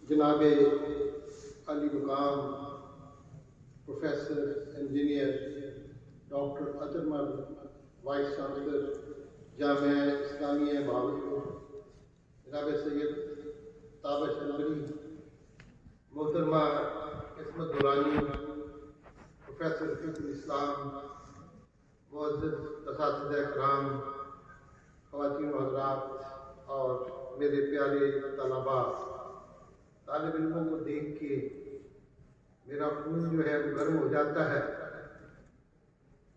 جناب علی مقام professor engineer doctor اطہر vice chancellor Jamia Islamia Bahawalpur, جناب سید تابش انوری، محترمہ عصمت درانی، پروفیسر فقہ الاسلام، معزز اساتذہ کرام، خواتین و حضرات اور میرے پیارے طلباء، طالب علموں کو دیکھ کے میرا خون جو ہے وہ گرم ہو جاتا ہے۔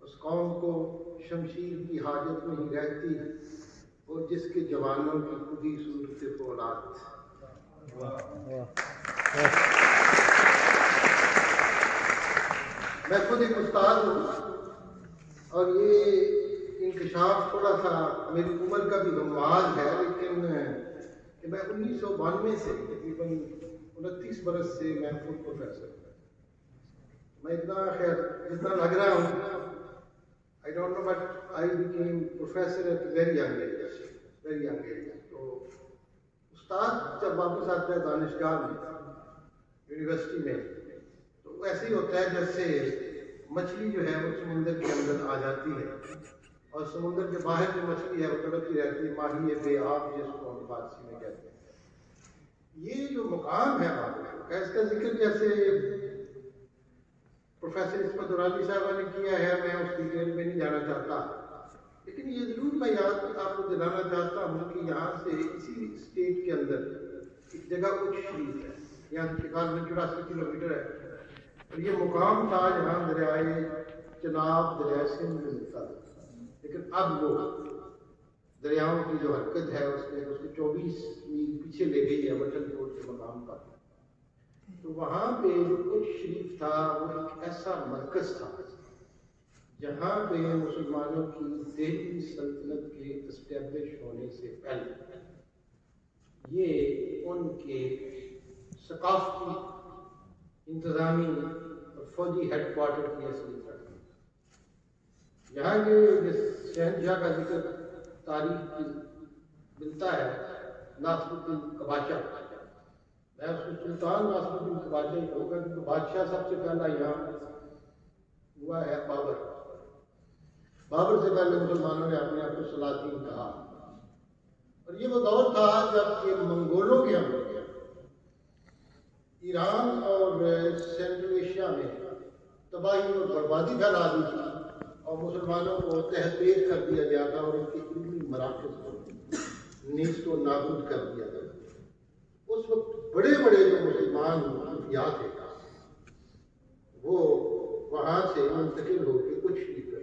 اس قوم کو شمشیر کی حاجت نہیں رہتی، وہ جس کے جوانوں کی خودی صورت فولاد۔ میں خود ایک استاد ہوں اور یہ انکشاف تھوڑا سا میری عمر کا بھی غمواز ہے، لیکن کہ میں 1992 سے تقریباً 29 برس سے میں خود پروفیسر ہوں۔ میں اتنا خیر جتنا لگ رہا ہوں I don't know but I became professor at a very young age. تو استاد جب واپس آتا ہے دانشگاہ میں، یونیورسٹی میں، تو ایسے ہی ہوتا ہے جیسے مچھلی جو ہے وہ سمندر کے اندر آ جاتی ہے اور سمندر کے باہر جو مچھلی ہے وہ تڑپتی رہتی ہے، ماہی بے آب جس کو ہم فارسی میں کہتے ہیں۔ یہ جو مقام ہے بابل کا، اس کا ذکر جیسے پروفیسر عصمت درانی صاحبہ نے کیا ہے، میں اس ڈیٹیل میں نہیں جانا چاہتا، لیکن یہ ضرور میں یاد آپ کو دلانا چاہتا ہوں کہ یہاں سے اسی اسٹیٹ کے اندر ایک جگہ اچ شریف ہے، یہاں سے تقریباً 84 کلومیٹر ہے، اور یہ مقام تھا جہاں دریائے چناب دریائے سندھ میں ملتا تھا، لیکن اب وہ دریاؤں کی جو حرکت ہے اس نے اس کو 24 میل پیچھے لے گئی ہے وٹن کوٹ کے مقام پر۔ تو وہاں پہ جو اچ شریف تھا وہ ایک ایسا مرکز تھا جہاں پہ مسلمانوں کی دہلی سلطنت کے اسٹیبلش ہونے سے پہلے یہ ان کے ثقافتی، انتظامی اور فوجی ہیڈ کوارٹر کی حیثیت رکھتی۔ یہاں کے جس شہنشاہ کا ذکر تاریخ کی ملتا ہے، ناصر الدین قباچہ، میں اس کو سلطان ناصر الدین قباچہ ہی کہوں گا کیونکہ بادشاہ سب سے پہلا یہاں ہوا ہے بابر سے پہلے مسلمانوں نے اپنے آپ کو سلاطین کہا، اور یہ وہ دور تھا جب کہ منگولوں کے حملے ایران اور سینٹرل ایشیا میں تباہی اور بربادی پھیلا دی تھی اور مسلمانوں کو تحت بیت کر دیا گیا تھا اور ان کے علمی مراکز کو نیست و نابود کر دیا گیا۔ اس وقت بڑے بڑے جو مسلمان صوفیاء تھے وہ وہاں سے منتقل ہو کے کچھ شریف کر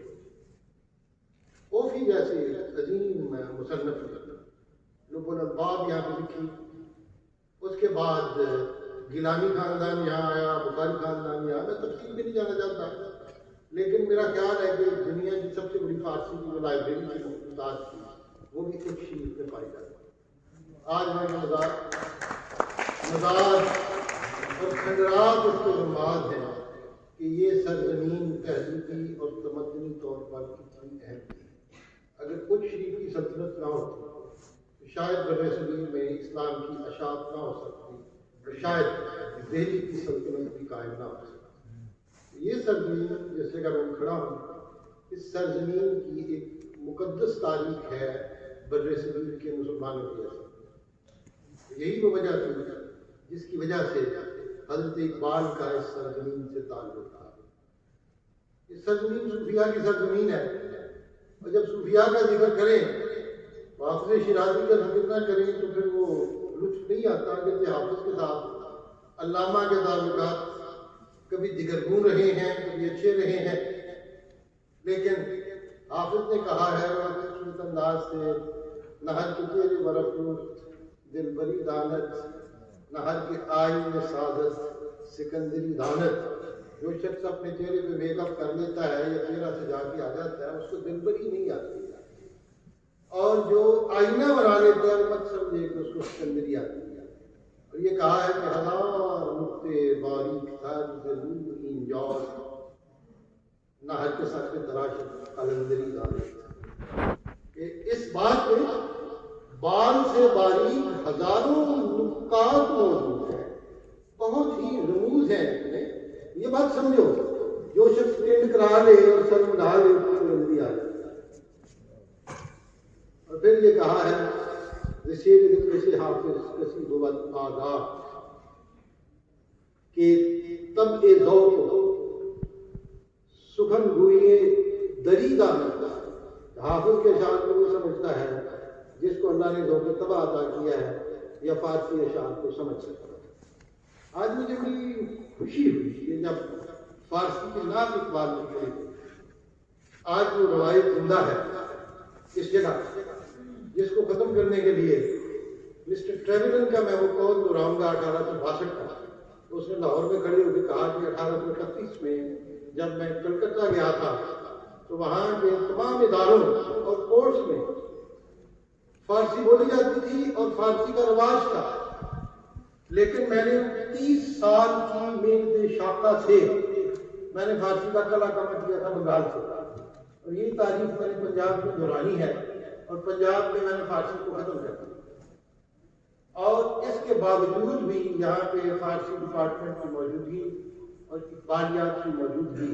اوفی جیسے عظیم مصنف لب الالباب یہاں پہ لکھی، اس کے بعد گیلانی خاندان یہاں آیا، بخاری خاندان یہاں، میں تفصیل میں نہیں جانا چاہتا، لیکن میرا خیال ہے کہ دنیا کی سب سے بڑی فارسی کی جو لائبریری کی مختصات تھی وہ بھی کچھ شریف میں پائی جاتی ہے۔ آج میں مزار اور کھنڈرات اس کے نماد ہیں کہ یہ سرزمین تہذیبی اور تمدنی طور پر کتنی اہم تھی۔ اگر کچھ شریف کی سلطنت نہ ہوتی تو شاید برِ صغیر میں اسلام کی اشاعت نہ ہو سکتی اور شاید دہلی کی سلطنت بھی قائم نہ ہو سکتی۔ یہ سرزمین جس جگہ میں کھڑا ہوں، اس سرزمین کی ایک مقدس تاریخ ہے برِ صغیر کے مسلمانوں کی حیثیت۔ یہی وہ وجہ تھی جس کی وجہ سے حضرت اقبال کا اس سرزمین سے تعلق تھا۔ اس سرزمین صوفیاء کی سرزمین ہے، اور جب صوفیاء کا ذکر کریں، حافظ شیرازی کا ذکر نہ کریں تو پھر وہ لطف نہیں آتا کہ حافظ کے ساتھ علامہ کے تعلقات کبھی دگرگون رہے ہیں، کبھی اچھے رہے ہیں، لیکن حافظ نے کہا ہے خوبصورت انداز سے، نہ ہر کے تیرے برفروخت دل بری دانت، نہ ہر کے آئین سعادت سکندری دانت۔ جو شخص اپنے چہرے پہ میک اپ کر لیتا ہے یا چہرہ سجا کے آ جاتا ہے اس کو دل بری نہیں آتی، اور جو آئینہ بنا لیتا ہے مت سمجھے کہ اس کو سکندری آتی ہے۔ اور یہ کہا ہے کہ ہزار نقطے باریک تھا ضرور انجاز، نہ ہر کے ساتھ تراش قلندری دانت۔ اس بات میں بال سے باریک ہزاروں نکات موجود ہیں، بہت ہی رموز ہیں اس میں. یہ بات سمجھو، جو شخص ٹینڈ کرا لے اور سر اڑا لے اس کو بلندی آ جائے. اور پھر یہ کہا ہے رسید کسی حافظ کسی بوت آگاہ کہ تب اے ذوق سخن گوئے دریدہ میں. حافظ کے اشعار کو وہ سمجھتا ہے جس کو اللہ نے ذوق طبع عطا کیا ہے یا فارسی اشعار کو سمجھ سکتا ہے. آج مجھے بڑی خوشی ہوئی کہ جب فارسی کے نعت اقبال کی پڑھی. آج وہ روایت زندہ ہے اس جگہ، جس کو ختم کرنے کے لیے مسٹر ٹریولن کا میں وہ قول دہراؤں گا 1862 کا. اس نے لاہور میں کھڑے ہو کے کہا کہ 1831 میں جب میں کلکتہ گیا تھا تو وہاں کے تمام اداروں اور کورٹس میں فارسی بولی جاتی تھی اور فارسی کا رواج تھا، لیکن میں نے 30 سال کی محنت شاقہ سے میں نے فارسی کا کلا کما کیا تھا بنگال سے. اور یہ تعریف میں نے پنجاب میں دہرانی ہے اور پنجاب میں نے فارسی کو ختم کر دیا. اور اس کے باوجود بھی یہاں پہ فارسی ڈپارٹمنٹ کی موجودگی اور اقبالیات کی موجودگی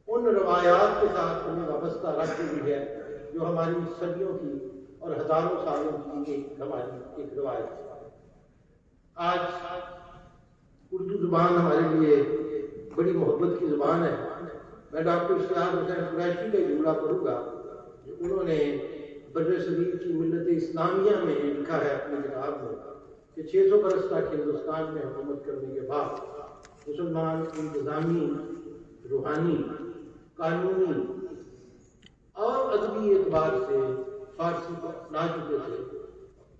ان روایات کے ساتھ ہمیں وابستہ رکھی ہوئی ہے جو ہماری صدیوں کی اور ہزاروں سالوں کی ہماری ایک روایت ہے. آج اردو زبان ہمارے لیے بڑی محبت کی زبان ہے. میں ڈاکٹر اشتیاق حسین قریشی کا جملہ پڑھوں گا جو انہوں نے بر صغیر کی ملت اسلامیہ میں لکھا ہے اپنی کتاب میں کہ 600 برس تک ہندوستان میں حکومت کرنے کے بعد مسلمان انتظامی، روحانی، قانونی اور ادبی اعتبار سے فارسی کو اپنا چکے تھے.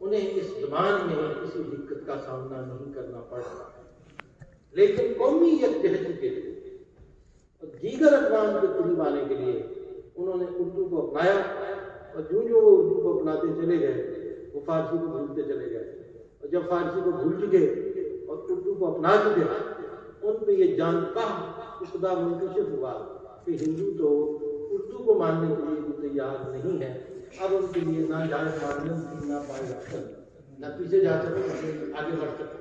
انہیں اس زبان میں کسی دقت کا سامنا نہیں کرنا پڑا، لیکن قومی یکجہتی کے لیے اور دیگر اقوام کے قریب آنے کے لیے انہوں نے اردو کو اپنایا. اور جو وہ اردو کو اپناتے چلے گئے وہ فارسی کو بھولتے چلے گئے. اور جب فارسی کو بھول چکے اور اردو کو اپنا چکے ان پہ یہ جانتا خدا منکشف ہوا کہ ہندو تو اردو کو ماننے کے لیے بھی تیار نہیں ہے. اب ان کے لیے نہ جائز معلوم نہ پائے جا سکتے، نہ پیچھے جا سکتے نہ آگے بڑھ سکتے.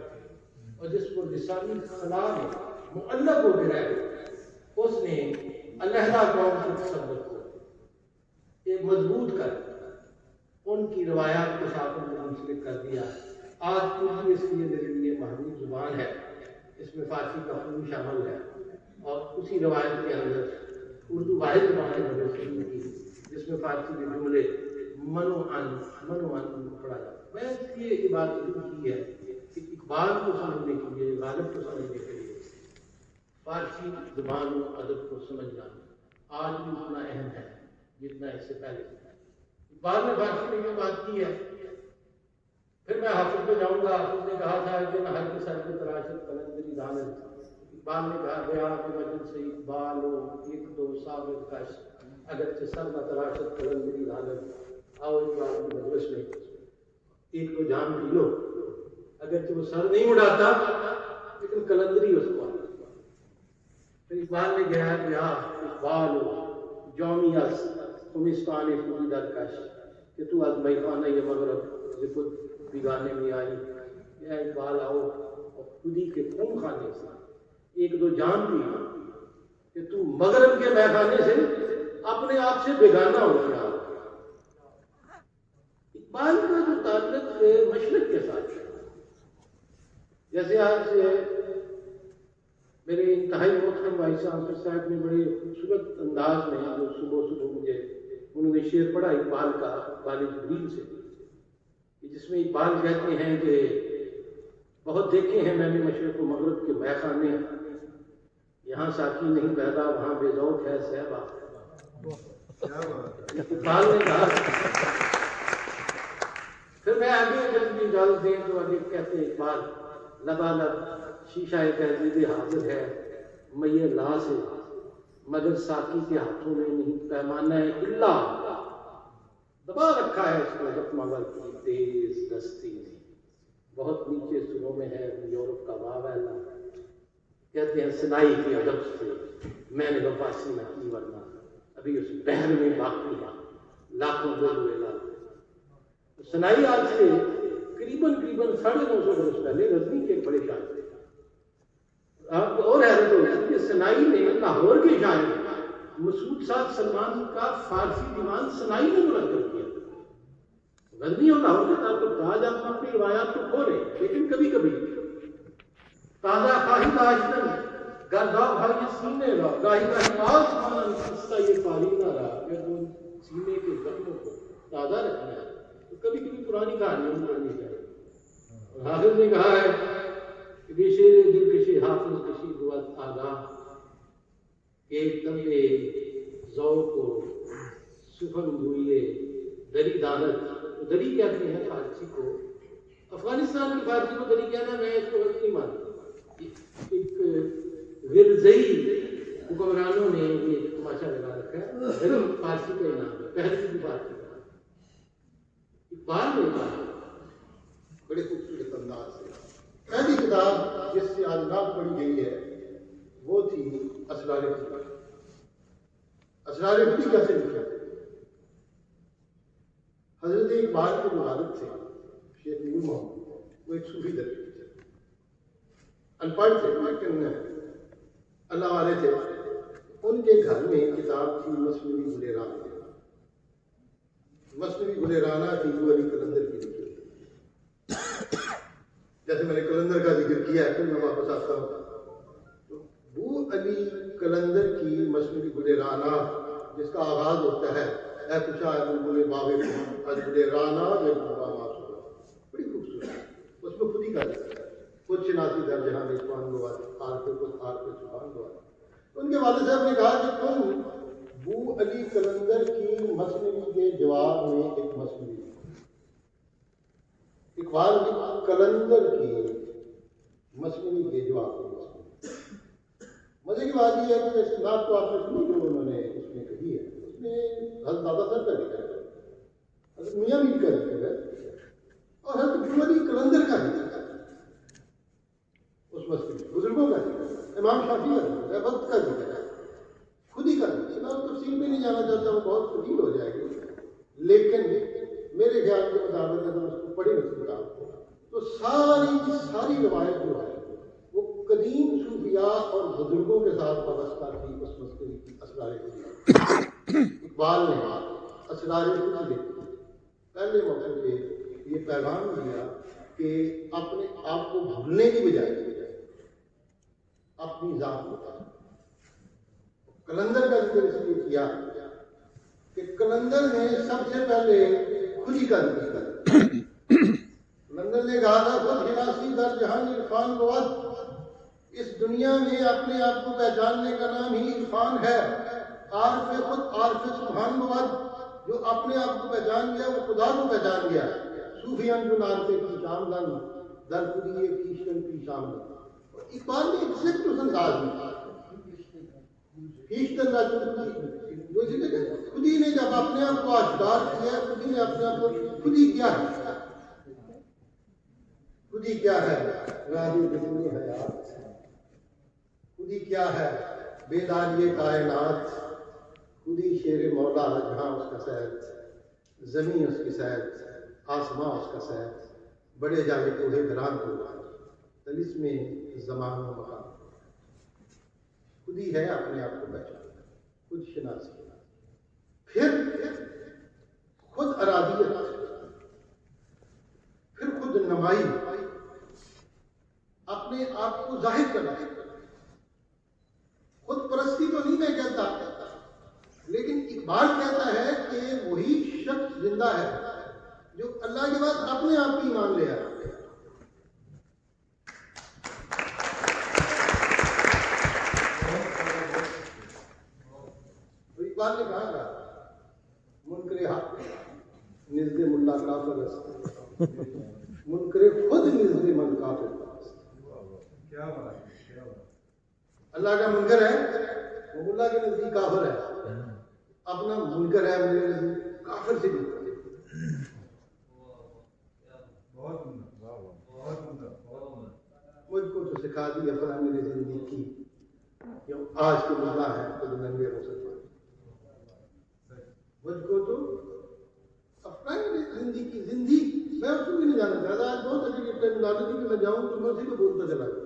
اور جس کو لسانی خلا میں معلق ہو کے رہے اس نے علیحدہ قوم کی تصور کو ایک مضبوط کر ان کی روایات کے ساتھ منسلک کر دیا. آج اردو اس لیے میرے لیے محبوب زبان ہے، اس میں فارسی کا خون شامل ہے اور اسی روایت کے اندر اردو واحد زبان ہے جس میں فارسی کے جملے منو ان پڑھا جاتا ہے. میں اس لیے یہ بات کی ہے کہ اقبال کو سمجھنے کے لیے، غالب کو سمجھنے کے لیے فارسی زبان و ادب کو سمجھنا آج بھی اتنا اہم ہے جتنا اس سے پہلے. اقبال نے فارسی میں یہ بات کی ہے. پھر میں حافظ پہ جاؤں گا. حافظ نے کہا تھا کہ ہر کے سر کی تراشت قلندری دامن. اقبال نے کہا گیا کہ وجن سے اقبال ہو ایک دو ثابت کش اگرچہ سر نہ تراشت قلندری دامن. آؤ اقبال کی مجلس میں ایک دو جام پی لو، اگرچہ وہ سر نہیں اڑاتا لیکن قلندری اس کو آتا. پھر اقبال نے کہا کہ اقبال ہو جومی از خمستان خودی در کش کہ تو از میخانہ یہ مغرب سے خود بیگانے میں آئی. یا اقبال آؤ اور خودی کے خون خانے سے ایک دو جام پی کہ تو مغرب کے میخانے سے اپنے آپ سے بیگانہ ہو گیا. اقبال کا جو تعلق مشرق کے ساتھ ہے، جیسے آج میرے انتہائی محترم بھائی صاحب نے بڑے خوبصورت انداز میں جو صبح مجھے انہوں نے شعر پڑھا اقبال کا، اقبال جبریل سے، جس میں اقبال کہتے ہیں کہ بہت دیکھے ہیں میں نے مشرق و مغرب کے میخانے، یہاں ساقی نہیں پیدا وہاں بے ذوق ہے صحبا. اقبال نے کہا. پھر میں آگے جب بھی اجازت دیں تو آگے کہتے ہیں اقبال لبالب شیشہ تہذیب حاضر ہے میے لا سے مگر ساقی کے ہاتھوں میں نہیں پیمانہ الا دبا رکھا ہے اس کو زخمور کی تیز دستی نے بہت نیچے سروں میں ہے یورپ کا واویلا. کہتے ہیں سنائی کی ادب سے میں نے وفاسی نہ کی ورنہ ابھی اس بحر میں باقی ہے لاکھوں ویلا. سنائی آج سے قریباً 950 برس پہلے غزنی کے ایک بڑے شاعر تھے آپ کو اور حیرت ہوگی کہ سنائی نے لاہور کے شاعر مسعود صاحب سلمان کا فارسی دیوان سنائی نے منعقد کیا. غزنی اور لاہور کے تعلق تاج آپ اپنی روایات کو کھولے لیکن کبھی کبھی تازہ خواہی داشتن گردہ بھائی سینے رہا گاہی گاہی آس مانن قصہ یہ پاری نہ رہا کہ وہ سینے کے زخموں کو تازہ رکھنا ہے تو کبھی کبھی پرانی کہانیاں پڑھنی چاہیے. اور حافظ نے کہا ہے کہ بے شیر دل کشی حافظ کشی بوت آگاہ کہ تمے ذوق و سخن گوئیے دری دانت. دری کہتے ہیں فارسی کو, افغانستان کی فارسی کو دری کہنا میں اس کو غلط نہیں مانتا. ایک ورزئی حکمرانوں نے یہ تماشا لگا رکھا ہے, دری فارسی کا نام ہے, پہلے بھی فارسی کا. اقبال نے کہا بڑے خوبصورت انداز سے پہلی کتاب جس سے آج نام پڑھی گئی ہے وہ تھی اسرار خودی. اسرار خودی کیسے لکھا؟ حضرت اقبال کے جو والد تھے شیخ نور محمد, وہ ایک صوفی درجے تھے, ان پڑھ تھے لیکن اللہ والے تھے. ان کے گھر میں کتاب تھی مثنوی گل رانہ. مثنوی گل رانہ تھی بو علی قلندر کی لکھی. جیسے میں نے قلندر کا ذکر کیا ہے, پھر میں واپس آتا ہوں. بو علی قلندر کی مثنوی گل رانہ جس کا آغاز ہوتا ہے اے خوشا بلبل باغ اج گل رانہ میں بڑی خوبصورت ہے. اس میں خود ہی کا ذکر ہے, خود شناسی در جہاں رضوان گواد آر پہ خود آر پہ سبحان گواد. ان کے والد صاحب نے کہا کہ تم بو علی قلندر کی مثنوی کے جواب میں ایک مثنوی اقبال قلندر کی مثنوی کے جواب میں مثنوی. مزے کی بات یہ ہے کہ اس بات کو آپ نے سنی جو انہوں نے اس میں کہی ہے, اس میں حضرت بابا صاحب کا ذکر ہے, حضرت میاں میر کا ذکر ہے اور حضرت بو علی قلندر کا ذکر ہے. اس مثنوی بزرگوں کا ذکر ہے, امام شافعی کا ذکر ہے, وقت کا ذکر ہے, خود ہی کا ذکر ہے. میں اس تفصیل میں نہیں جانا چاہتا ہوں, بہت طویل ہو جائے گی, لیکن میرے خیال کے مطابق اگر اس کو پڑھے اس کتاب کو تو ساری کی ساری روایت جو ہے وہ قدیم صوفیاء اور بزرگوں کے ساتھ وابستہ تھی. اس مسئلے کی اسرار خودی اقبال نے اسرار خودی لکھی. پہلے موقع پہ یہ پیغام دیا کہ اپنے آپ کو بھولنے کی بجائے اپنی ذات کو. قلندر کا ذکر اس لیے کیا کہ قلندر نے سب سے پہلے خودی کا ذکر کیا. قلندر نے کہا تھا خود شناسی در جہان عرفان گواد. اس دنیا میں اپنے آپ کو پہچاننے کا نام ہی عرفان ہے. عارف خود عارف سبحان گواد, جو اپنے آپ کو پہچان گیا وہ خدا کو پہچان گیا. صوفیان جو نارتے کی شام دن در خودی کیشتن کی شام دن. اقبال نے ایگزیکٹ اس انداز میں کیشتن کا خودی نے جب اپنے آپ کو آشکار کیا, خودی نے اپنے آپ کو خودی کیا ہے, خودی کیا ہے راہی بدنی حیات, خودی کیا ہے بیداری کائنات, خودی شیر مولا جہاں اس کا سید, زمین اس کی سید, آسماں اس کا سید, بڑے جاگے کوہے گران کو تلسم زمان و مکان. خودی ہے اپنے آپ کو پہچان, خود شناسی, پھر خود ارادیت, پھر خود نمائی, اپنے آپ کو ظاہر کرنا. خود پرستی تو نہیں میں کہتا, لیکن اقبال کہتا ہے کہ وہی شخص زندہ ہے جو اللہ کے بعد اپنے آپ کی ایمان لے آیا. اقبال نے کہا تھا منکر حق نزد ملا کافر است, منکر خود نزد من کافر است. کیا بات ہے, اللہ کا منکر ہے وہ ملا کے نزدیک کافر ہے, اپنا منکر ہے میرے نزدیک کافر سے بھی. مجھ کو تو سکھا دی اپنا میری زندگی کی, کیوں آج کے ملا ہے تو ننگے مسلمان. مجھ کو تو اپنا زندگی میں اس کو بھی نہیں جانا چاہتا. آج بہت اچھی گفٹ ملا دی کہ میں جاؤں تو میں اسی کو بولتا چلا گیا.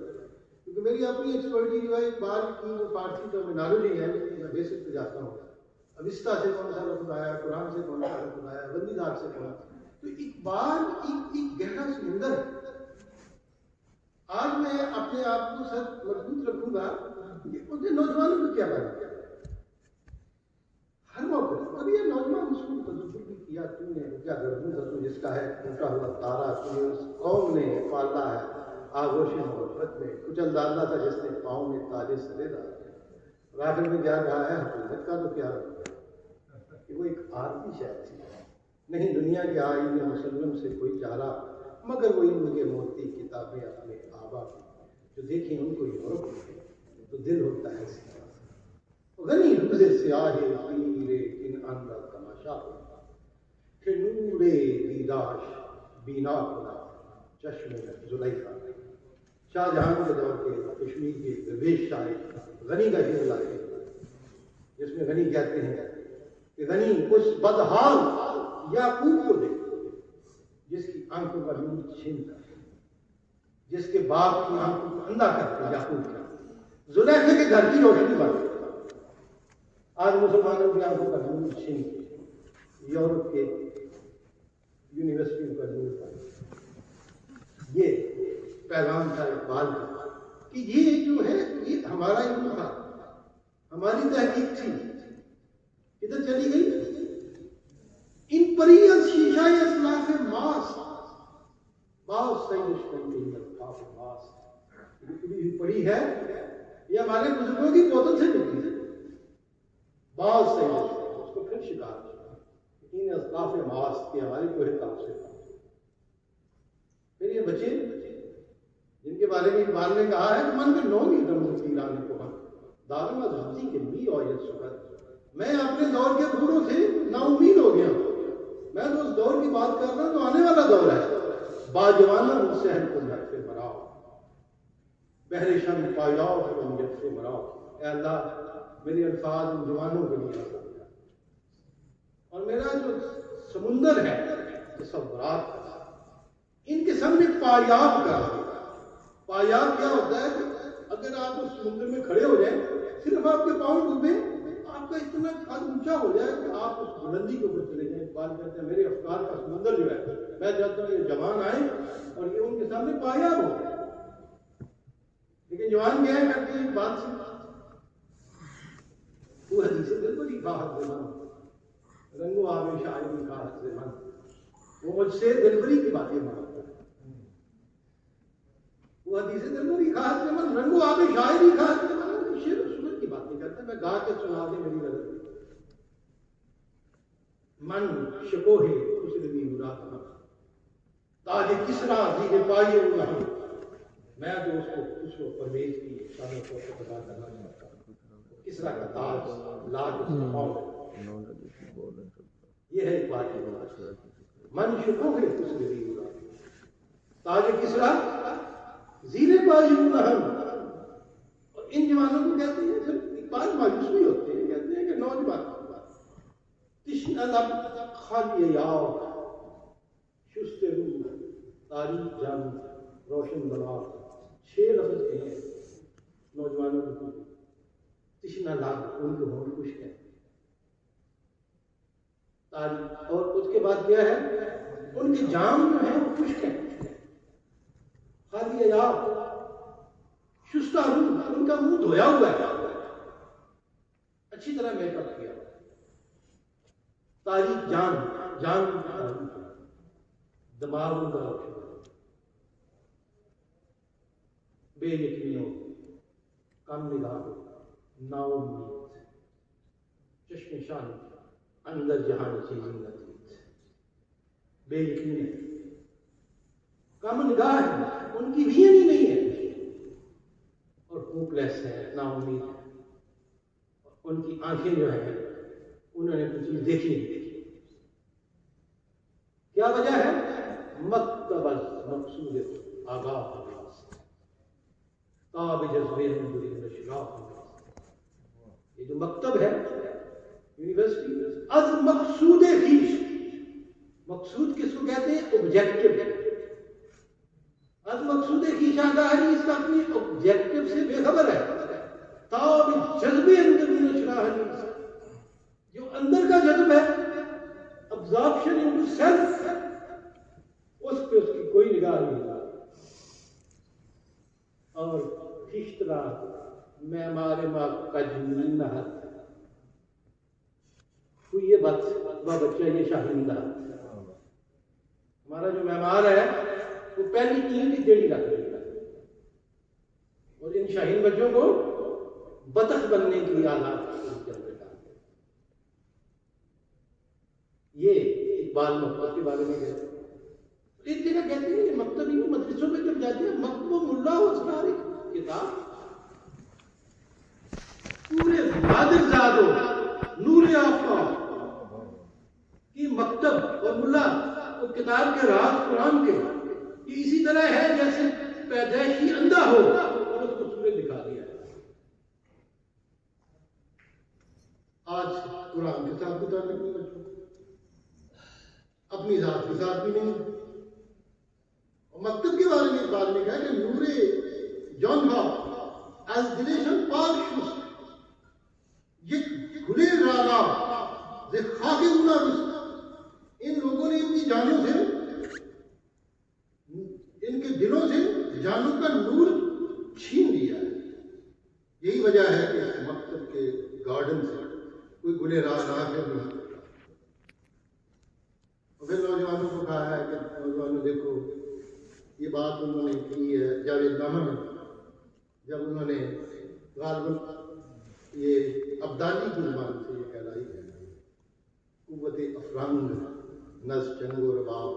کیونکہ میری اپنی ایکسپرٹی جو ہے اقبال کی وہ فارسی ٹرمینالوجی ہے لیکن میں بیسک پہ جاتا ہوں. اوستا سے کون سا لفظ آیا, قرآن سے کون سا لفظ آیا, بندی دار سے کون سا. تو اقبال ایک گہرا سمندر ہے. آج میں اپنے آپ کو سچ مضبوط رکھوں گا کہ مجھے نوجوانوں کو کیا بنا ہر موقع. اب یہ نوجوان اس کو تصور بھی کیا تم نے کیا گردوں کا تو جس کا ہے ٹوٹا ہوا تارا تمہیں اس قوم نے پالا ہے آغوش محبت میں, کچھ اندازہ تھا جس نے پاؤں میں تاجے سرے ڈالا. اور آخر میں کیا کہا ہے, حقیقت کا تو کیا کہ وہ ایک عارضی شاعر تھی. نہیں دنیا کے آئین مسلم سے کوئی چارہ مگر وہ ان کے موتی کتابیں اپنے آبا کی, جو دیکھیں ان کو یورپ میں تو دل ہوتا ہے سیاہ. غنی روز سیاہ پیرے کن اندر تماشا ہوتا کہ نورے دیداش بینا کنا چشم زلیخا. شاہ جہاں کے دور کے کشمیر کے درویش شاعر غنی کا شعر لاتے ہیں جس میں غنی کہتے ہیں کہ غنی اس بدحال یعقوب کو دیکھو جس کی آنکھوں کا نور چھین کر, جس کے باپ کی آنکھوں کو اندھا کر کے یعقوب کا زلیخا کے گھر کی روشنی بن. آج مسلمانوں کی آنکھوں کا نور چھین کے یورپ کے یونیورسٹیوں کا نور بن. یہ پیغام تھا اقبال کا کہ یہ جو ہے یہ ہمارا علم تھا, ہماری تحقیق تھی, ادھر چلی گئی. ان پری شیشہ اسلاف ماس باس ماس پڑی ہے, یہ ہمارے بزرگوں کی بوتل سے نکلی ہے. بعض سے اس کو پھر شکار ان اسلاف ماس کی ہماری کوئی طرف سے. پھر یہ بچے جن کے بارے میں اقبال نے کہا ہے کہ من کے نو کی دم پیران کو ہم دارما دھمتی کے بھی اور یہ سکت. میں اپنے دور کے بوڑھوں سے نا امید ہو گیا. میں تو اس دور کی بات کر رہا ہوں جو آنے والا دور ہے. باجوانہ شہر کو جھٹ سے مراؤ, بہر شم پایاؤ کو جھٹ سے مراؤ. اے اللہ میرے الفاظ ان جوانوں کے لیے اور میرا جو سمندر ہے تصورات کا ان کے سامنے پایاب کر دے. پایاب کیا ہوتا ہے کہ اگر آپ اس سمندر میں کھڑے ہو جائیں, صرف آپ کے پاؤں ڈوبیں, آپ کا اتنا قد اونچا ہو جائے کہ آپ اس بلندی کے اوپر چلے جائیں. بات کرتے ہیں میرے افکار کا سمندر جو ہے, میں چاہتا ہوں یہ جوان آئیں اور یہ ان کے سامنے پایاب ہو. لیکن جوان کیا ہے کرتے ہیں بات سے وہ حدیث دل بری کاہت سے من رنگو آب شاعری کاہت سے من, وہ مجھ سے دل بری کی باتیں مانگتا ہے. وہ حدیث دل بری کاہت سے من رنگو آب شاعری کاہت سے من, شعر و سنت کی باتیں کرتا ہے. میں گا کے سنا دے میری غلط من شکو ہے اس نے بھی مراد تاج کسرا زیر پائے ہوئے ہوں. میں تو اس کو پرویز کی شان کو ادا کرنا چاہتا ہوں. کسرا کا تاج لاج یہ ہے ایک بات کی. من شکو ہے اس نے بھی مراد تاج کسرا زیر پائے ہوئے ہم. اور ان جوانوں کو کہتے ہیں پھر اقبال مایوس بھی ہوتے ہیں, کہتے ہیں کہ نوجوان تشنہ لب خالی یاو شست روح تاریخ جان روشن بنا. 6 لفظ کہیں نوجوانوں کو. تشنہ لب ان کے ہونٹ خشک ہے تاریخ, اور اس کے بعد کیا ہے ان کے جام جو ہیں وہ خشک ہیں. خالی یاو شستہ روح, ان کا منہ دھویا ہوا ہے, اچھی طرح میک اپ کیا. تاریخ جان دماغ ان کا روشن, بے یقینوں کم نگاہ نا امید چشم شان اندر جہان چیزیں نتیج. بے یقین کم نگاہ ہے, ان کی ویژن ہی نہیں ہے, اور ہوپ لیس ہے, نا امید ہے. ان کی آنکھیں جو ہیں انہوں نے کچھ چیز دیکھی نہیں. کیا وجہ ہے؟ مکتب مقصود آگاہ تاب جذبے میں بری نشراف. یہ جو مکتب ہے یونیورسٹی از مقصود خویش, مقصود کس کو کہتے ہیں؟ آبجیکٹو. از مقصود خیشادہ حدیث کا اپنی آبجیکٹو سے بے خبر ہے، تاب جذبے اندر نشرہ حدیث جو اندر کا جذب ہے، ابزارپشن انٹو سیلف، اس پہ اس کی کوئی نگاہ نہیں ہے۔ اور خشترا معمار ما قجنین نہت یہ بچہ یہ شاہندہ، ہمارا جو معمار ہے وہ پہلی اینٹ جڑی رکھ رہی ہے، اور ان شاہین بچوں کو بطخ بننے کی آلات یہ اقبال محبت کے بارے میں کہتے ہیں۔ ایک جگہ کہتے ہیں یہ مکتبی مدرسوں میں جب جاتے ہیں، مکتب ملا و اسرار کتاب پورے نادر زادو نور آفتاب کی مکتب اور ملا وہ کتاب کے راز قرآن کے یہ اسی طرح ہے جیسے پیدائشی اندھا ہو اور اس کو سورج دکھا دیا ہے۔ آج قرآن کے ساتھ متعلق نہیں بچوں، اپنی ذات کے ساتھ بھی نہیں۔ اور مکتب کے بارے میں اس بات میں کہا کہ نور جان ہاپ از دلیشن پاک شوست یک گھلے رانا دے خاکی اونا رست، ان لوگوں نے اپنی جانوں سے، ان کے دلوں سے جانوں کا نور چھین لیا ہے۔ یہی وجہ ہے کہ اس مکتب کے گارڈن سے کوئی گلے راز نہ پھر نہیں۔ اور پھر نوجوانوں کو کہا ہے کہ نوجوانوں دیکھو یہ بات انہوں نے کی ہے جاوید نامہ میں، جب انہوں نے غالباً یہ ابدالی کی زبان سے یہ کہلائی ہے قوت افرنگ نز چنگ و رباب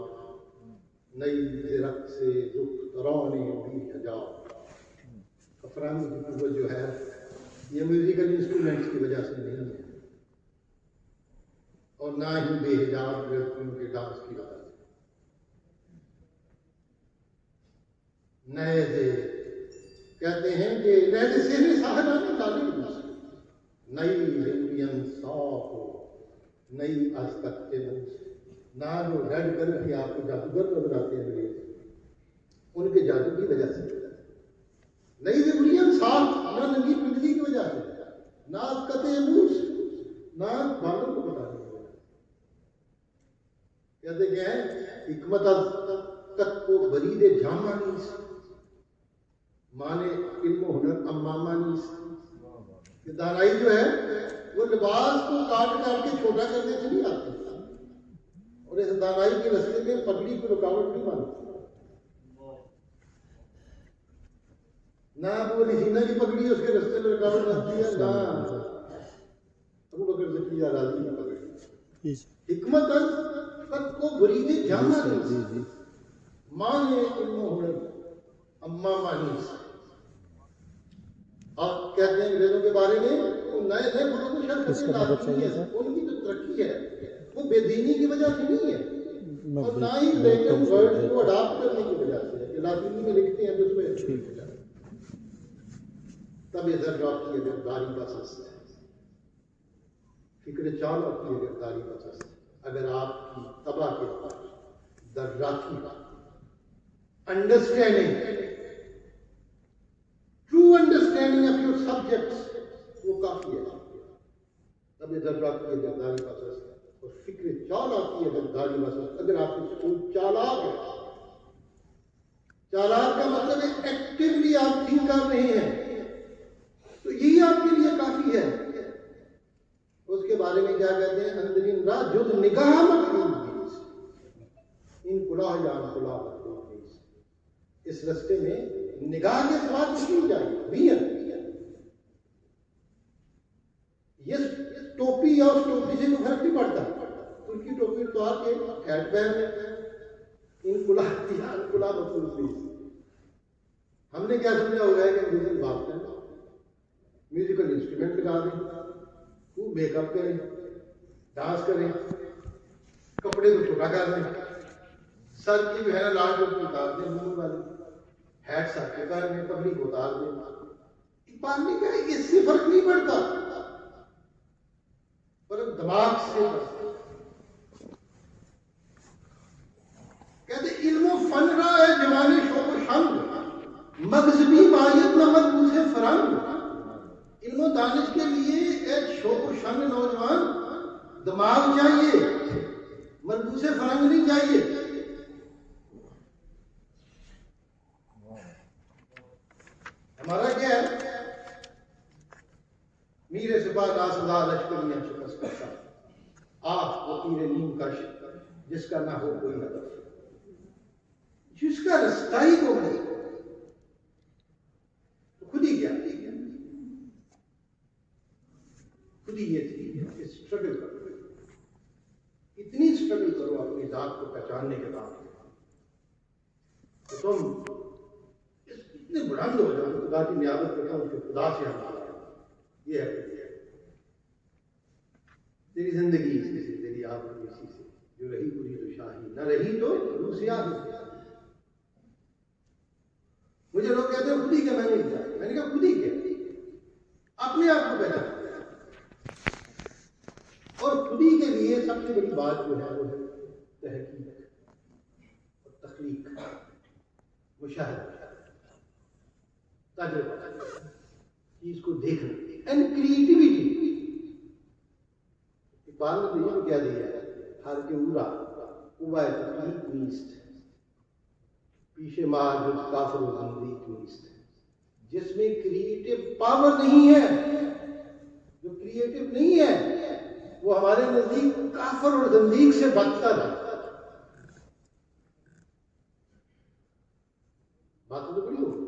نئی زرق سے رخ رونے بھی حجاب۔ افرنگ کی قوت جو ہے یہ میوزیکل انسٹرومنٹس کی وجہ سے نہیں ہے، اور نہ ہی بے حجاب لڑکیوں کے ڈانس کی وجہ سے۔ نئے سے کہتے ہیں کہ نئے سے ہی ساہدانی تعلیم نئی زندگی صاف ہو، نئی آج تک کے نہ جو ریڈ کر کے آپ کو جادوگر نظر آتے ہیں انگریز، ان کے جادو کی وجہ سے نئی زندگی صاف، نہ ننگی پنڈلی کی وجہ سے، نہ آج موس، نہ بالوں کو بتانے کی وجہ سے۔ کہتے کیا ہے حکمت از تک کو برید جامع نیس مانے علم و ہنر امامہ نیس۔ کہ دانائی جو ہے وہ لباس کو کاٹ کاٹ کے چھوٹا کرنے سے نہیں آتی، اور اس دانائی کے رستے میں پگڑی کو رکاوٹ نہیں مانتی۔ نہ ابو علی سینا کی پگڑی اس کے رستے میں رکاوٹ بنتی ہے، نہ ابو بکر صدیق راضی کی پگڑی۔ حکمت از تک کو برید جامع نیس مانے علم و ہنر امامہ نیس۔ آپ کہتے ہیں انگریزوں کے بارے میں نئے نئے فنون و شرف ان کی جو ترقی ہے وہ بے دینی کی وجہ سے نہیں ہے، اور نہ ہی لیکن ورڈ کو اڈاپٹ کرنے کی وجہ سے ہے کہ لاطینی میں لکھتے ہیں تو اس میں تب یہ ذرات کی گرفتاری کا سس ہے، فکر چال کی گرفتاری کا سس ہے۔ اگر آپ کی تباہ کے بعد درراتی understanding true understanding of your subjects وہ کافی ہے، تب یہ ذرات کی گرفتاری کا سس ہے۔ اور فکر چال آتی ہے گرفتاری کا سس اگر آپ کی سوچ چالاک ہے۔ چالاک کا مطلب ہے ایکٹیولی آپ تھنک کر رہے ہیں، تو یہی آپ کے لیے کافی ہے۔ اس کے بارے میں کیا کہتے ہیں اندرین راہ جد نگاہ مقبول ان کلاہ جان کلاہ مقبول، اس رستے میں نگاہ کے سوا کچھ نہیں چاہیے۔ یہ ٹوپی یا اس ٹوپی سے کوئی فرق نہیں پڑتا، ان کی ٹوپی اتار کے ہیڈ پہن ان کلاہ جان کلاہ مقبول۔ ہم نے کیا سمجھا ہوا ہے کہ میوزک بات کریں، میوزیکل انسٹرومنٹ لگا دیں، خوب میک اپ کریں، ڈانس کریں، کپڑے کو چھوٹا کر دیں، سر کی جو ہے نا لال ٹوپی اتار دیں، منہ والی ہیٹ سر کے کر دیں، پگڑی کو اتار دیں۔ اقبال نے کہا اس سے فرق نہیں پڑتا، پر دماغ سے کہتے علم و فن رہا ہے جوانی شوق و شنگ مغزبی بایت نہ ملبوس فرنگ، علم و دانش کے لیے ایک شوق و شنگ نوجوان دماغ چاہیے، ملبوس فرنگ نہیں چاہیے۔ ہمارا کیا ہے؟ میر سپاہ ناسزا لشکریاں شکست کرتا، آپ وہ تیر نیم کش جس کا نہ ہو کوئی ہدف، جس کا رستہ ہی کو نہیں، خود ہی کیا، خود ہی یہ تھی کہ اسٹرگل کرو، اتنی اسٹرگل کرو اپنی ذات کو پہچاننے کے بعد تو تم اتنے بلند ہو جاؤ، خدا کی نیابت کرتا ہوں کہ خدا سے ہمارا یہ ہے تیری زندگی اسی سے، تیری آبرو اسی سے، جو رہی پوری تو شاہی، نہ رہی تو روسیا ہی۔ مجھے لوگ کہتے ہیں خود ہی کیا، میں نہیں کیا، میں نے کہا خود ہی کیا، اپنے آپ کو پہچان، اور خود ہی کے لیے سب سے بڑی بات جو ہے وہ ہے تحقیق اور تخلیق، مشاہدہ، تجربہ، چیز کو دیکھنا، اینڈ کریٹیویٹی۔ اقبال نے یہ کیا دیا ہے، ہر کے اورا اوائے تخلیق نیست، پیشے مار جو کافر و زندیق نیست، جس میں کریٹیو پاور نہیں ہے، جو کریٹیو نہیں ہے وہ ہمارے نزدیک کافر اور زندیق سے بدتر ہے۔ بات تو بڑی ہوگی،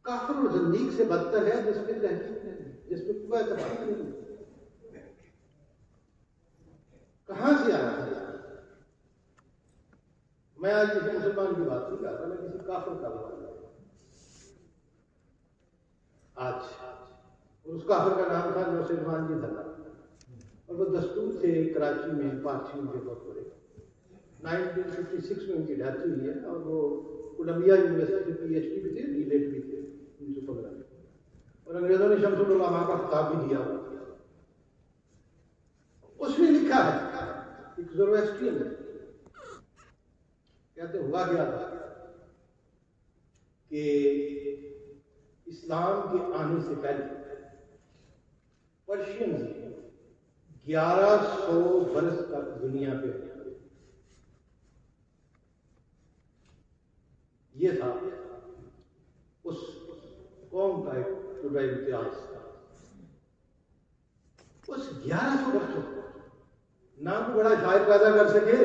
کافر اور زندیق سے بدتر ہے جس میں تحقیق نہیں، جس میں کوئی تحقیق نہیں۔ کہاں سے آیا ہے؟ میں آج کسی مسلمان کی بات نہیں کر رہا، میں کسی کافر کا بات کر رہا ہوں۔ آج اور اس کافر کا نام تھا نوسلمان جی دھلا، اور وہ دستور سے کراچی میں پارچی کے وقت پڑے، 1956 میں ان کی ڈیتھ ہوئی ہے، اور وہ کولمبیا یونیورسٹی کے PhD بھی تھے، ڈی لیٹ بھی تھے 1915 میں، اور انگریزوں نے شمس العلماء کا خطاب بھی دیا ہوا۔ اس میں لکھا ہے، ایک زرویسٹرین ہے، کہتے ہوا کیا تھا کہ اسلام کے آنے سے پہلے پرشین 1100 برس تک دنیا پہ یہ تھا اس قوم کا ایک پورا امتیاز تھا۔ اس 1100 برسوں نہ کوئی بڑا شاعر پیدا کر سکے،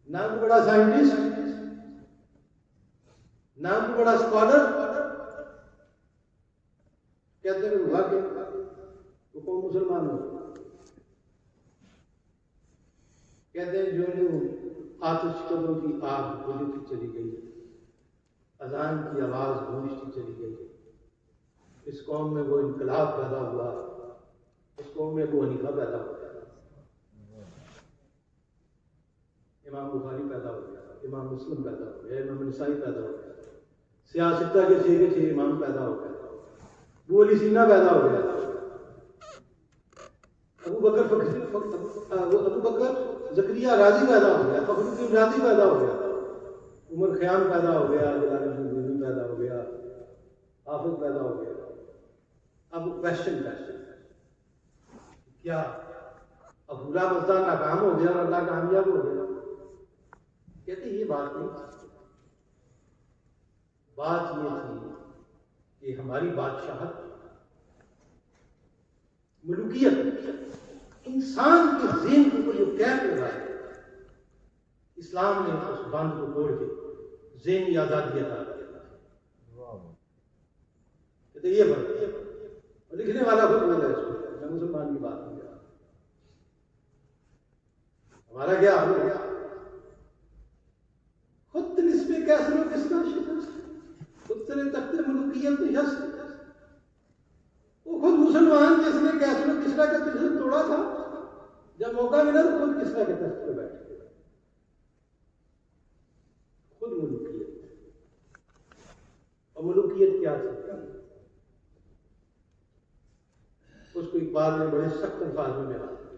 نہ کوئی بڑا سائنٹسٹ، نہ کوئی بڑا اسکالر، کہتے ہیں ہوا کہ وہ قوم مسلمان ہو، کہتے ہیں جو آتش قدروں کی آگ بجھتی چلی گئی، اذان کی آواز گونجتی چلی گئی، اس قوم میں وہ انقلاب پیدا ہوا، اس قوم میں ابو حنیفہ پیدا ہو گیا، امام بخاری پیدا ہو گیا، امام مسلم پیدا ہو گیا، امام نسائی پیدا ہو گیا، سیاستہ کے 6 کے 6 امام پیدا ہو گیا، ابو علی سینا پیدا ہو گیا، ابو بکر زکریا راضی پیدا ہو گیا، فخر الدین راضی پیدا ہو گیا، عمر خیام پیدا ہو گیا، جلال الدین رومی پیدا ہو گیا، حافظ پیدا ہو گیا۔ اب کویشچن کیا اب برا بزدار ناکام ہو گیا اور اللہ کامیاب ہو گیا؟ کہتے یہ بات نہیں، بات یہ تھی کہ ہماری بادشاہت، ملوکیت، انسان کے ذہن کو جو قید لگایا، اسلام نے اس بند کو توڑ کے ذہنی آزادی عطا کر دیا۔ کہتے یہ فرق ہے، اور لکھنے والا خود بول رہا ہے اس کو، میں مسلمان کی بات نہیں کر رہا۔ ہمارا کیا حال ہے؟ خود اس میں کیسے کس کا شکست، خود تیرے تخت ملوکیت نشست، وہ خود مسلمان جس نے کیسر و کسریٰ کا تخت توڑا تھا، جب موقع ملا تو خود کسریٰ کے تخت پہ بیٹھ گیا، خود ملوکیت۔ اور ملوکیت کیا تھی؟ اس کو اقبال نے بڑے سخت الفاظ میں بیان کیا،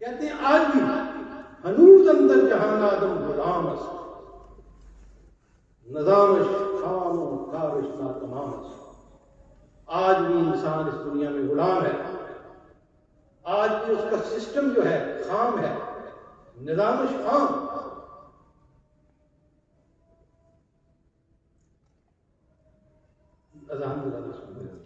کہتے ہیں آج بھی ہنوز اندر جہان آدم غلام است، نظامش خام و کارش ناتمام است۔ آج بھی انسان اس دنیا میں غلام ہے، آج بھی اس کا سسٹم جو ہے خام ہے، نظامش خام۔ اذان دلانا سنتے ہیں۔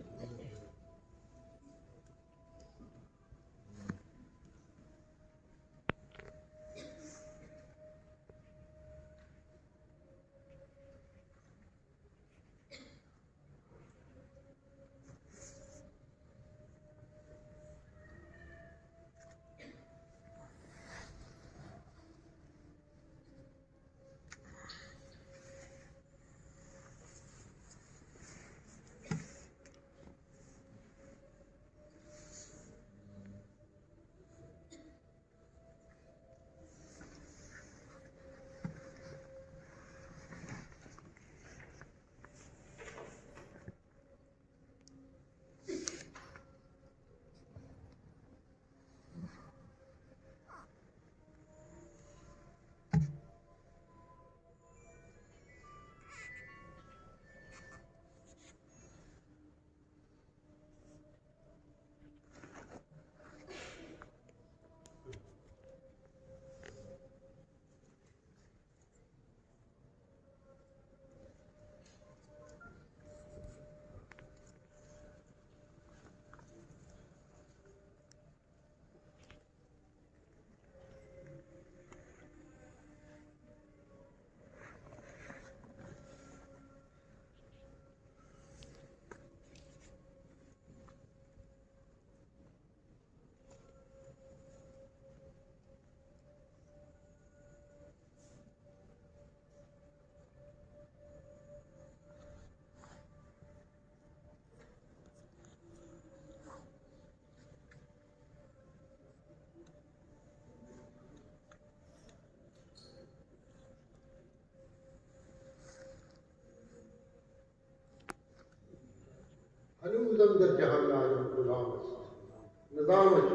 ہنوز اندر جہان آدم غلام است، نظامش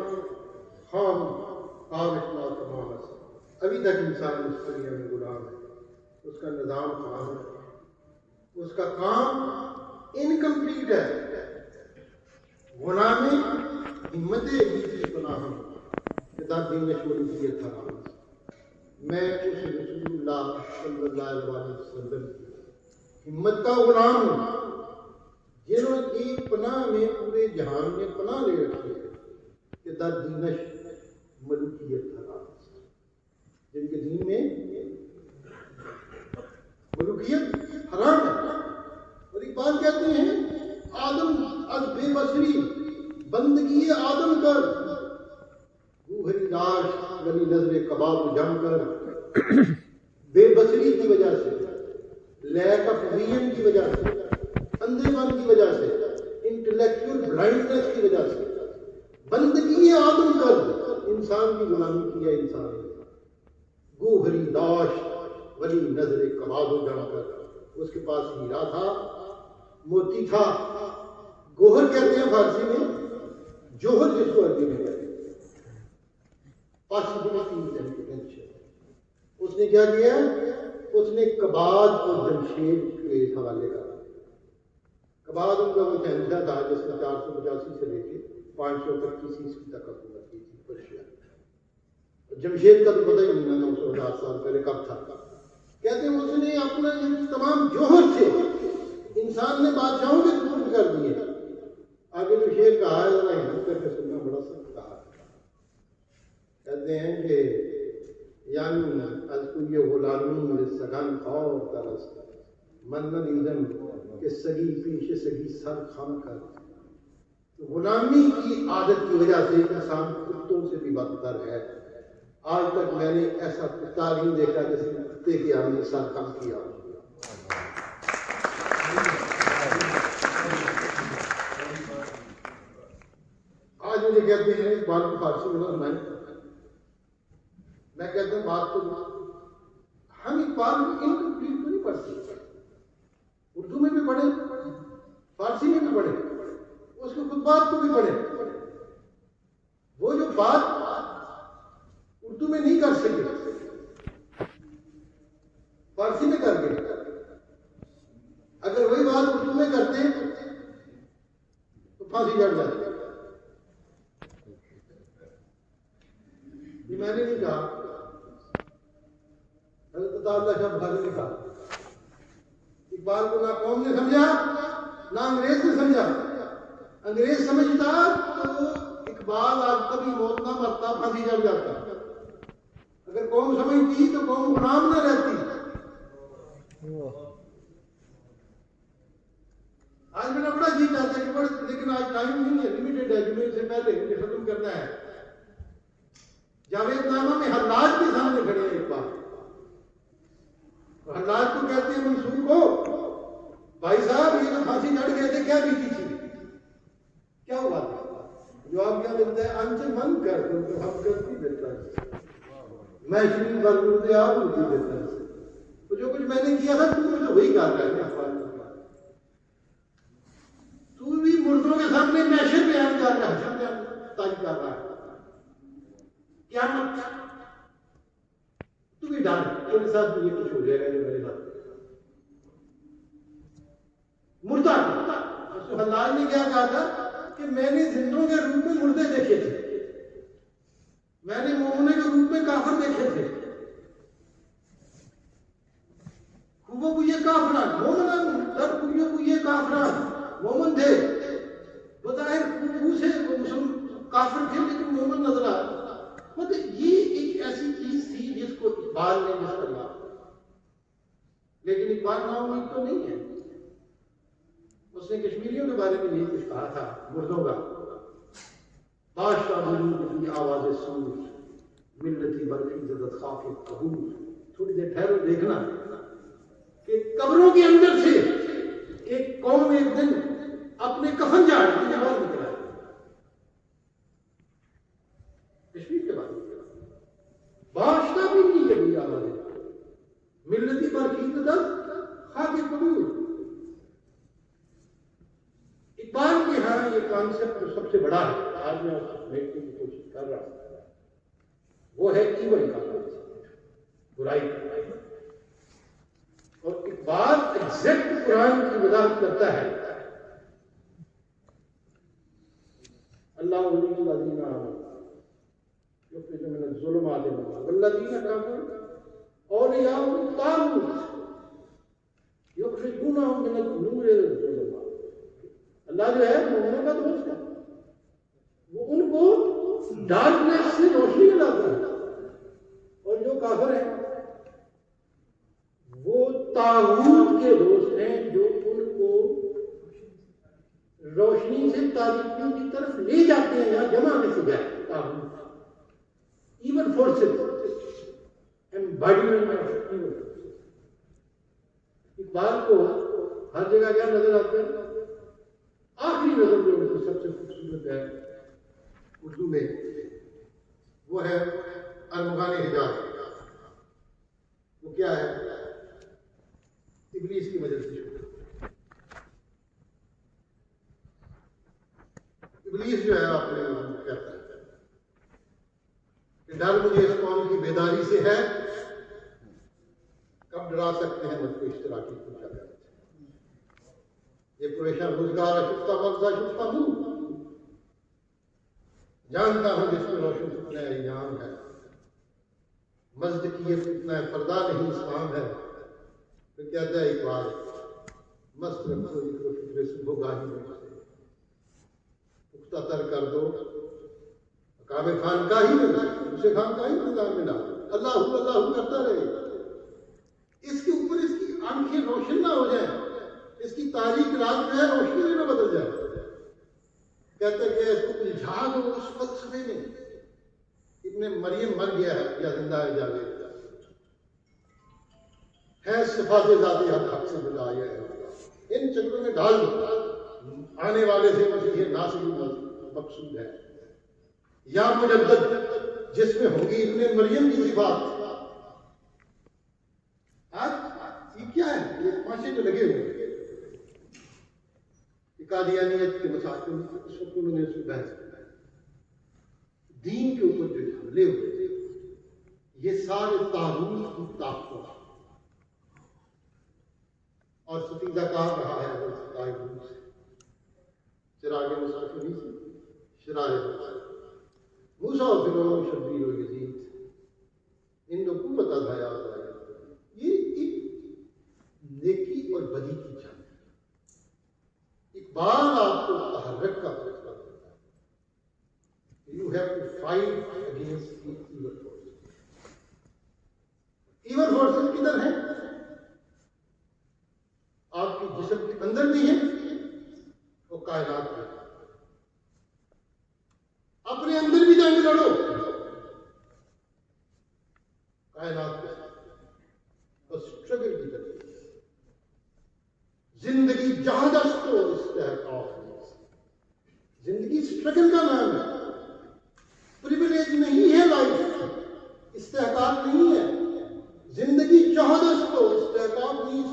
خام کارش ناتمام است۔ ابھی تک انسان اس دنیا میں غلام ہے، اس کا نظام خام ہے، اس کا کام انکمپلیٹ ہے۔ غلامی ہمت کی پناہم کتاب دینش ملوکیت حرام۔ میں اس رسول اللہ صلی اللہ علیہ وسلم کی ہمت کا غلام ہوں، جنہوں کی پناہ میں پورے جہان میں پناہ لے رکھی ہے کہ در دینش ملوکیت حرام، جن کے دین میں ملوکیت حرام ہے۔ اور ایک بات کہتے ہیں، آدم از بے بصری بندگی آدم کر، گوہری داش ولی نظر کباب جم کر۔ بے بصری کی وجہ سے، لیک آف ویژن کی وجہ سے، اندھے من کی وجہ سے، انٹلیکچوئل بلائنڈنس کی وجہ سے بندگی آدم کر انسان کی غلامی کی ہے۔ انسان گوہری داش ولی نظر کباب جم کر، اس کے پاس ہیرا تھا، موتی تھا، گوہر کہتے ہیں فارسی میں، جوہر جس کو عربی میں کہتے ہیں، پاسبلٹی۔ اس نے کیا کیا؟ اس نے کباد اور جمشید کے حوالے کا، کباد ان کا وہ شہنشاہ تھا جس نے 485 سے لے کے 525 عیسوی تک حکومت کی تھی پرشیا۔ جمشید کا تو پتہ ہی نہیں تھا 900,000 سال پہلے کب تھا۔ کہتے ہیں اس نے اپنا تمام جوہر سے انسان نے بادشاہوں کے سپرد کر دیے۔ آگے جو شعر کہا ہے ذرا ہمت کر کے سننا، بڑا سخت کہا ہے۔ کہتے ہیں کہ یعنی از کوئی غلامی سگن خور ترست، من ندیدم کہ سگی پیش سگی سر خم کر۔ غلامی کی عادت کی وجہ سے انسان کتوں سے بھی بدتر ہے۔ آج تک میں نے ایسا کتا نہیں دیکھا جس نے کتے کی آمد سر کم کیا۔ آج مجھے کہتے ہیں اس بات کو فارسی میں سنائیں، میں کہتا ہوں بات کو ہم ایک بات انکمپلیٹ تو نہیں پڑھ سکتے، اردو میں بھی پڑھیں، فارسی میں بھی پڑھیں، اس کے خطبات کو بھی پڑھیں۔ وہ جو بات اردو میں نہیں کر سکے، فارسی میں کر گئے. اگر وہی بات اردو میں کرتے تو پھانسی چڑھ جاتی. یہ میں نے نہیں کہا، حضرت عطا اللہ شاہ بخاری نے کہا. اقبال کو نہ قوم نے سمجھا نہ انگریز نے سمجھا. انگریز سمجھتا تو اقبال آج کبھی موت نہ مرتا، پھانسی چڑھ جاتا. اگر قوم سمجھتی تو قوم غلام نہ رہتی. آج میرا بڑا جی چاہتا ہے کہ لیکن آج ٹائم نہیں ہے، لمیٹڈ ہے، جمعے سے پہلے مجھے ختم کرنا ہے. جاوید نامہ میں حلاج کے سامنے کھڑے ہیں اقبال. حلاج کو کہتے ہیں منصور کو، بھائی صاحب یہ تو پھانسی چڑھ گئے تھے، کیا بیتی تھی، کیا ہوا تھا؟ جواب کیا ملتا ہے؟ انچے من کر دو تو ہم کرتی دیتا ہے، میں شریف کر دوں تو آپ مجھے دیتا ہے. تو جو کچھ میں نے کیا تھا تو مجھے وہی کر رہا ہے. تو بھی مردوں کے سامنے محشر بیان کر رہا ہے، تاج کر رہا ہے. کیا مت تو بھی ڈال میرے ساتھ بھی یہ کچھ ہو جائے گا جو میرے ساتھ. مردہ حلاج نے کیا کہا تھا کہ میں نے زندوں کے روپ میں مردے دیکھے تھے، میں نے مومنوں کے روپ میں کافر دیکھے تھے. وہ یہ کافران مومنان در یہ کافران مومن تھے، بظاہر خوبو سے کافر تھے لیکن مومن نظر آئے. مطلب یہ ایک ایسی چیز تھی جس کو اقبال نے جس کرنا. لیکن اقبال نا امید تو نہیں ہے. اس نے کشمیریوں کے بارے میں یہی کچھ کہا تھا مردوں کا. بادشاہ وجود کی آواز سور ملتی برفی زدت خاک قبول. تھوڑی دیر ٹھہرو دیکھنا کہ قبروں کے اندر سے ایک قوم ایک دن اپنے کفن جاڑ کی جواب نکلا ہے. کشمیر کے بارے میں بادشاہ بھی نہیں کبھی آواز ملتی برفی زدت خاک قبول. اقبال کے ہاں یہ کانسیپٹ جو سب سے بڑا ہے، آج میں اس کو دیکھنے کی کوشش کر رہا ہوں، وہ ہے ایون کا برائی کا. اور اقبال ایگزیکٹ قرآن کی وضاحت کرتا ہے. اللہ ولی الذین آمنوا یخرجون من الظلمات الى النور والذین کفروا اولیاءهم الطاغوت یخرجونهم من النور الى الظلمات. اللہ جو ہے مومنوں کا دوست ہے، وہ ان کو ڈارکنیس سے روشنی میں لاتا ہے. اور جو کافر ہیں وہ طاغوت کے دوست ہیں جو ان کو روشنی سے تاریکیوں کی طرف لے جاتے ہیں. یہاں جمع میں سے جائے طاغوت evil forces embodiment of evil. Iqbal کو ہر جگہ کیا نظر آتا ہے؟ آخری نظر جو ان کو سب سے خوبصورت ہے اردو میں وہ ہے ارمغان حجاز. وہ کیا ہے؟ ابلیس کی مدد سے. ابلیس جو ہے آپ نے کہتا ہے کہ ڈر مجھے اس قوم کی بیداری سے ہے، کب ڈرا سکتے ہیں مجھ کو اشتراکی پوچھا گیا. یہ پریشان روزگار شفتہ مغزہ شفتہ منہ جانتا ہوں جس میں روشن کتنا ایام ہے، مزد کی یہ کتنا ہے پردہ نہیں اسلام ہے. پھر کہتا ہے اقبال مست رکھو ذکر و فکر صبح گاہی میں سے پختہ تر کر دو مقام خانقاہی میں اسے خانقاہی نظام میں ڈال. اللہ اللہ کرتا رہے. اس کے اوپر اس کی آنکھیں روشن نہ ہو جائیں، اس کی تاریخ رات جو ہے روشنی میں نہ بدل جائے. کہتے کہ اس کو الجھا دو اس فلسفے میں. ابن مریم مر گیا ہے یا زندہ ہے جاوید ہے، صفات ذاتی حق سے جدا ہے. ان چکروں میں ڈال دو. آنے والے سے مسیح ناصر مقصود ہے یا مجدد جس میں ہوگی ابن مریم کی صفات. آج یہ کیا ہے؟ یہ پانچے جو لگے ہوئے قادیانیت کے مسائل اس وقت انہوں نے اس میں بحث کیا ہے. دین کے اوپر جو حملے ہوئے نثار تعریف کی طاقت اور ستیزہ کہا رہا ہے اگر ستائے روح سے چراغ مصطفی سے شرائع موسیٰ و فرعون شبیر و یزید ان کو قوت ادھایا یہ ایک نیکی اور بدی کی جنگ ہے۔ اقبال آپ کو تحرک کا فیصلہ کرتا ہے۔ You have to fight against the evil forces۔ Evil forces کدھر ہیں؟ آپ کی جسم کے اندر بھی ہیں، وہ کائنات میں اپنے اندر بھی جنگ لڑو کائنات میں اور اسٹرگل کی طرف زندگی جہادست و استحقاق زندگی اسٹرگل کا نام ہے، پریویلیج نہیں ہے لائف، استحقاق نہیں ہے، زندگی جہادست و استحقاق نہیں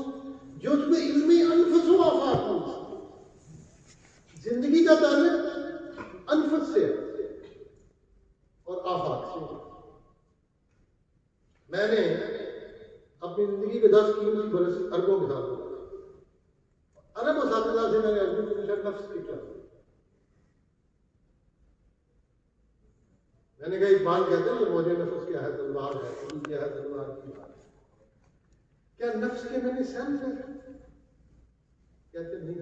جو اس میں علمی انفس و آفاق نہیں۔ زندگی کا تعلق انفس سے ہے اور آفاق سے۔ میں نے اپنی زندگی کے 10 قیمتی برس عربوں کے ساتھ عرب اساتذہ سے میں نے عربی میں پوچھا نفس کے کیا، میں نے کہا اقبال کہتے ہیں کہ مجھے نفس کیا ہے تلوار ہے، کیا ہے تلوار کی بات ہے، کیا نفس کے میں نے سیلف ہے؟ کہتے نہیں،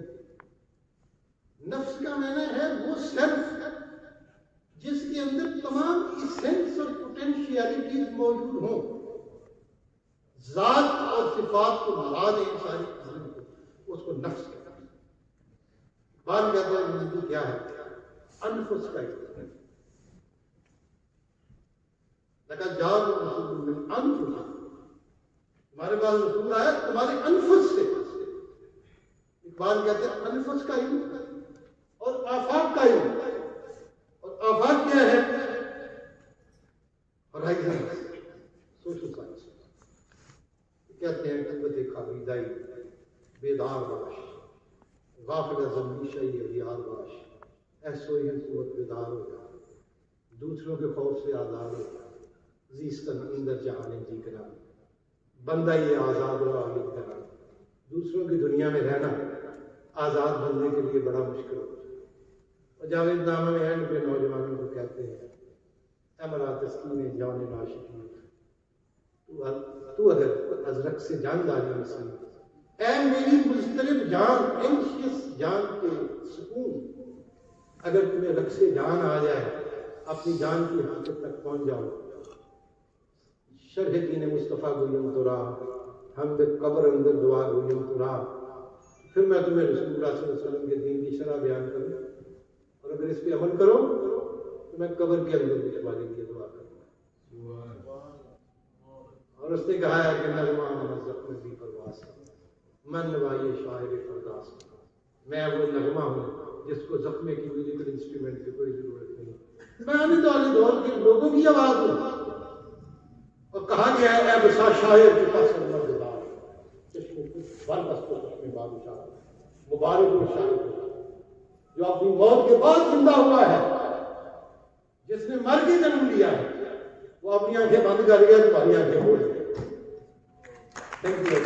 نفس کا معنی ہے وہ سیلف جس کے اندر تمام ایسنس اور پوٹینشیلٹیز موجود ہوں، ذات اور صفات کو ملا دیں ساری چیزوں کو، اس کو نفس کہتے ہیں۔ بات کہتے ہیں زندگی کیا ہے؟ انفس کا ایک لیکن جاؤ رسول من انفس، ہمارے پاس رسول آیا تمہارے انفس سے۔ اقبال کہتے ہیں انفس کا علم اور آفاق کا علم، اور آفاق کیا ہے؟ ہورائزن، سوشل سائنس کہتے ہیں قوت خالیدائی بیدار باش، غافل ضمنی شعی اغیار باش، ایسوئی ہے قوت بیدار ہو جا، دوسروں کے خوف سے آزاد ہو جا، زیستن اندر جہانے جی کرا، بندہ یہ آزاد و عالم کرا۔ دوسروں کی دنیا میں رہنا آزاد بندے کے لیے بڑا مشکل ہوتا ہے۔ اور جاوید نامہ میں اینڈ پہ نوجوانوں کو کہتے ہیں اے مرا تسکین جان ناشکی، تو اگر ازرق سے جان داری نصیب، اے میری مضطرب جان، انشیس جان کے سکون، اگر تمہیں رقص جان آ جائے اپنی جان کی حقیقت تک پہنچ جاؤ۔ شرح دین مصطفیٰ گویم تو راہ، ہم بے قبر اندر دعا گویم تو راہ، پھر میں تمہیں رسول اللہ صلی اللہ علیہ وسلم کے دین کی شرح بیان کروں، اور اگر اس پہ عمل کرو تو میں قبر کے اندر بھی تمہارے لیے دعا کروں گا۔ اور اس نے کہا ہے کہ نغمہ منظر نزی پرواز، من نوائی شاعر فرداس، میں وہ نغمہ ہوں جس کو زخمے کی میوزیکل انسٹرومنٹ کی کوئی ضرورت نہیں، میں آنے والے دور کے لوگوں کی آواز ہوں۔ اور کہا گیا ہے اے بسا شاعر کے پاس اللہ دار، چشم کچھ بربس کو چشم بادشاہ، مبارک و شاعر جو اپنی موت کے بعد زندہ ہوا ہے، جس نے مر کے جنم لیا ہے، وہ اپنی آنکھیں بند کر گیا، تمہاری آنکھیں کھول گئی۔ Thank you.